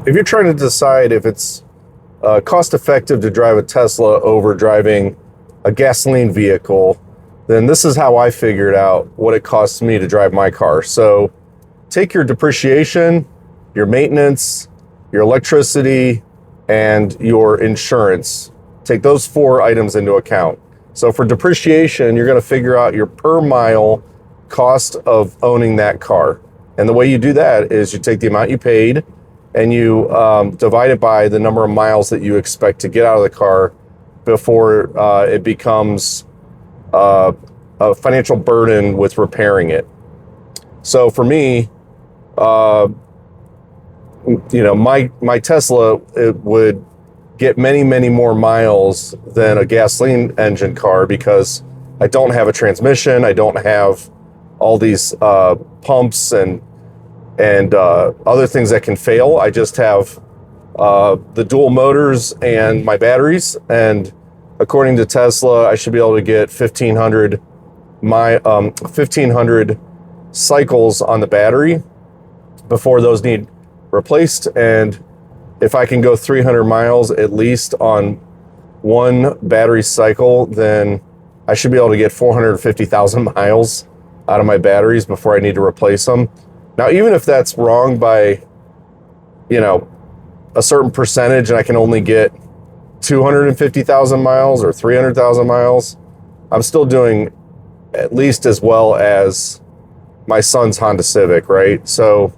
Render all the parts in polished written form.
if you're trying to decide if it's cost effective to drive a Tesla over driving a gasoline vehicle, then this is how I figured out what it costs me to drive my car. So take your depreciation, your maintenance, your electricity, and your insurance. Take those 4 items into account. So for depreciation, you're going to figure out your per mile cost of owning that car. And the way you do that is you take the amount you paid and you divide it by the number of miles that you expect to get out of the car before it becomes a financial burden with repairing it. So for me, my Tesla, it would get many, many more miles than a gasoline engine car because I don't have a transmission. I don't have all these pumps and other things that can fail. I just have the dual motors and my batteries. And according to Tesla, I should be able to get 1,500 cycles on the battery before those need replaced. And if I can go 300 miles at least on one battery cycle, then I should be able to get 450,000 miles out of my batteries before I need to replace them. Now, even if that's wrong by, a certain percentage and I can only get 250,000 miles or 300,000 miles, I'm still doing at least as well as my son's Honda Civic, right? So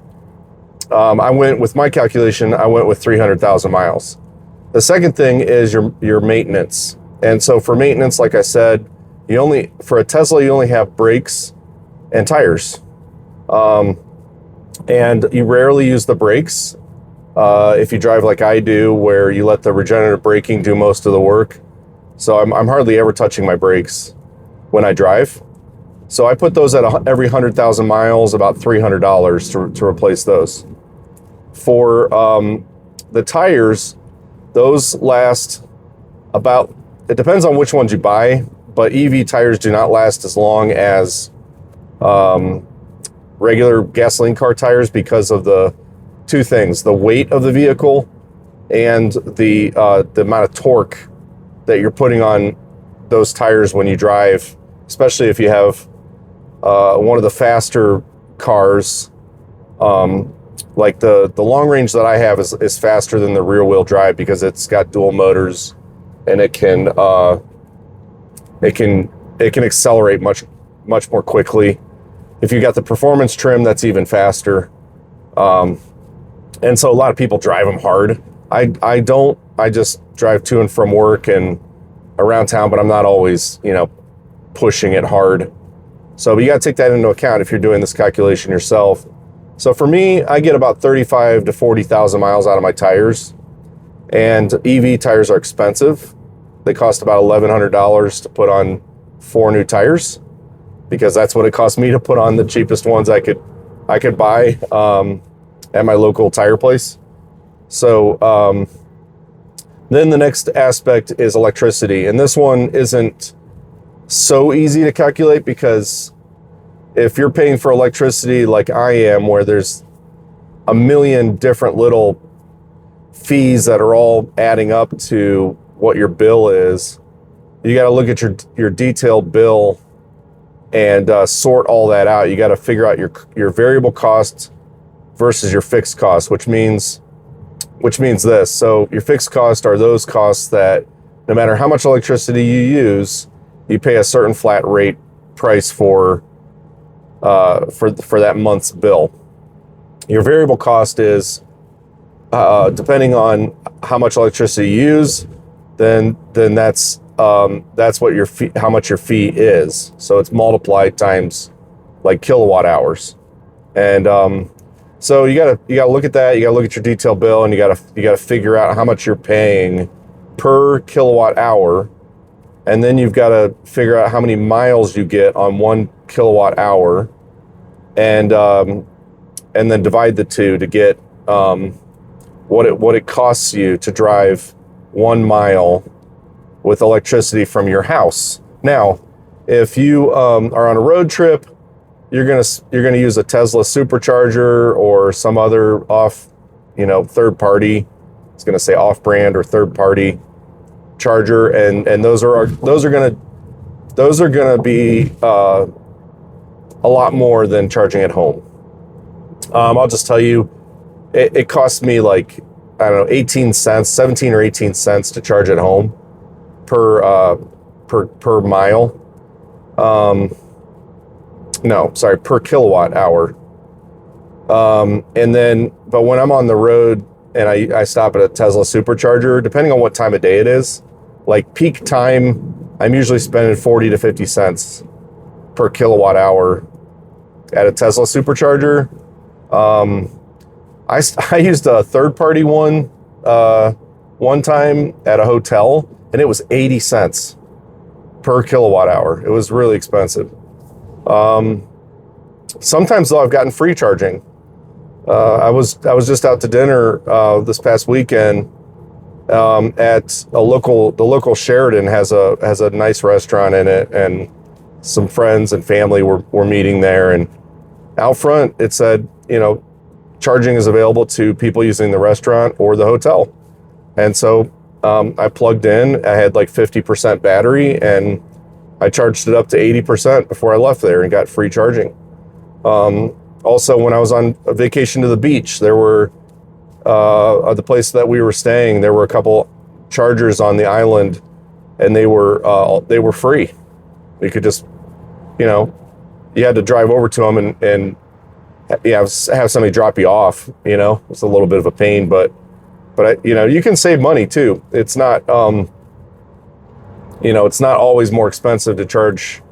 I went with my calculation, I went with 300,000 miles. The second thing is your maintenance. And so for maintenance, like I said, for a Tesla, you only have brakes and tires. And you rarely use the brakes. If you drive like I do, where you let the regenerative braking do most of the work. So I'm hardly ever touching my brakes when I drive. So I put those at every 100,000 miles, about $300 to replace those. For the tires, those last about, it depends on which ones you buy, but EV tires do not last as long as regular gasoline car tires because of the 2 things: the weight of the vehicle and the amount of torque that you're putting on those tires when you drive, especially if you have one of the faster cars. Like the long range that I have is faster than the rear wheel drive because it's got dual motors and it can accelerate much more quickly. If you got the performance trim, that's even faster. And so a lot of people drive them hard. I don't. I just drive to and from work and around town, but I'm not always, pushing it hard. So you got to take that into account if you're doing this calculation yourself. So for me, I get about 35 to 40,000 miles out of my tires. And EV tires are expensive. They cost about $1,100 to put on 4 new tires, because that's what it cost me to put on the cheapest ones I could buy at my local tire place. So then the next aspect is electricity. And this one isn't so easy to calculate, because if you're paying for electricity like I am, where there's a million different little fees that are all adding up to what your bill is, you got to look at your detailed bill and sort all that out. You got to figure out your variable costs versus your fixed costs, which means this. So your fixed costs are those costs that no matter how much electricity you use, you pay a certain flat rate price for that month's bill. Your variable cost is depending on how much electricity you use, then that's what your fee, how much your fee is. So it's multiplied times like kilowatt hours. And so you gotta look at that. You gotta look at your detailed bill, and you gotta figure out how much you're paying per kilowatt hour. And then you've got to figure out how many miles you get on 1 kilowatt hour, and then divide the two to get what it costs you to drive 1 mile with electricity from your house. Now, if you are on a road trip, you're gonna use a Tesla supercharger or some other third party. It's going to say off brand or third party charger, and those are gonna be a lot more than charging at home. I'll just tell you, it cost me like, I don't know, 18 cents, 17 or 18 cents to charge at home per mile. No, sorry, per kilowatt hour. But when I'm on the road and I stop at a Tesla supercharger, depending on what time of day it is, like peak time, I'm usually spending 40 to 50 cents per kilowatt hour at a Tesla supercharger. I used a third-party one time at a hotel, and it was 80 cents per kilowatt hour. It was really expensive. Sometimes, though, I've gotten free charging. I was just out to dinner this past weekend at the local Sheraton has a nice restaurant in it, and some friends and family were meeting there, and out front it said, charging is available to people using the restaurant or the hotel. And so I plugged in. I had like 50% battery, and I charged it up to 80% before I left there and got free charging. Also, when I was on a vacation to the beach, there were at the place that we were staying, there were a couple chargers on the island, and they were free. You could just, you had to drive over to them and have somebody drop you off. It's a little bit of a pain, but you can save money too. It's not it's not always more expensive to charge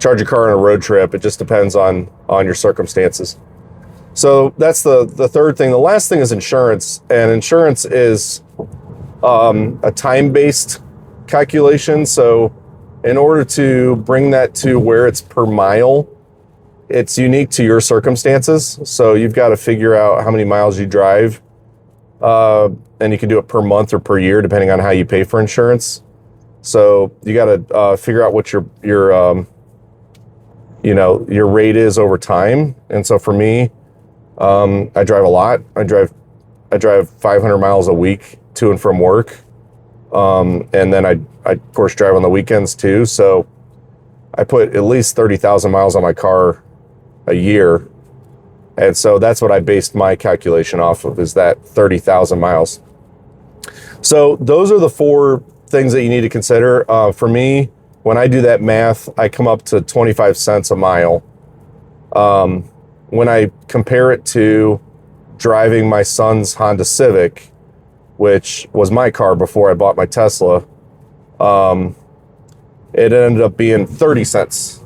a car on a road trip. It just depends on your circumstances. So that's the third thing. The last thing is insurance, and insurance is a time-based calculation. So in order to bring that to where it's per mile, it's unique to your circumstances. So you've got to figure out how many miles you drive, and you can do it per month or per year, depending on how you pay for insurance. So you got to figure out what your rate is over time. And so for me, I drive a lot. I drive 500 miles a week to and from work. And then I of course drive on the weekends too. So I put at least 30,000 miles on my car a year. And so that's what I based my calculation off of, is that 30,000 miles. So those are the four things that you need to consider. For me, when I do that math, I come up to 25 cents a mile. When I compare it to driving my son's Honda Civic, which was my car before I bought my Tesla, it ended up being 30 cents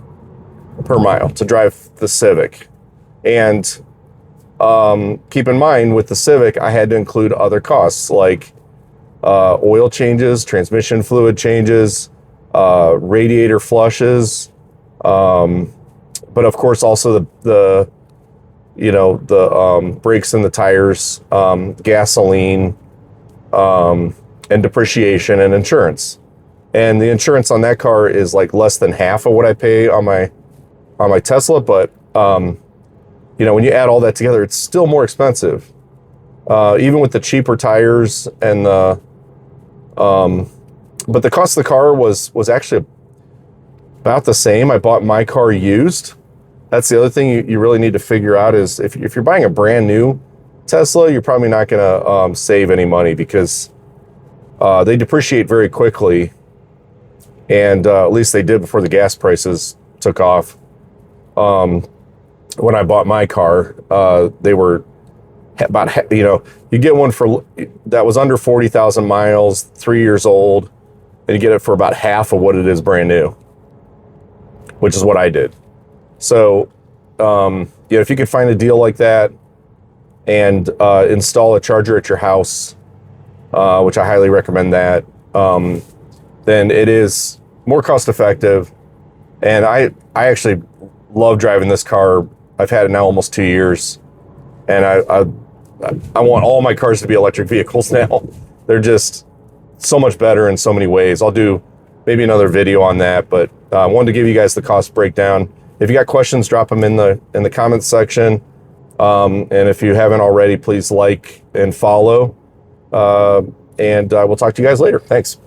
per mile to drive the Civic. And keep in mind, with the Civic, I had to include other costs like oil changes, transmission fluid changes, radiator flushes, but of course also the brakes and the tires, gasoline, and depreciation and insurance. And the insurance on that car is like less than half of what I pay on my Tesla, but when you add all that together, it's still more expensive. Even with the cheaper tires and but the cost of the car was actually about the same. I bought my car used. That's the other thing you really need to figure out, is if you're buying a brand new Tesla, you're probably not going to save any money, because they depreciate very quickly. And at least they did before the gas prices took off. When I bought my car, they were about, you get one that was under 40,000 miles, 3 years old, and you get it for about half of what it is brand new, which is what I did. So, if you could find a deal like that and install a charger at your house, which I highly recommend that, then it is more cost effective. And I actually love driving this car. I've had it now almost 2 years, and I want all my cars to be electric vehicles now. They're just so much better in so many ways. I'll do maybe another video on that, but I wanted to give you guys the cost breakdown. If you got questions, drop them in the comments section. And if you haven't already, please like and follow. And we'll talk to you guys later. Thanks.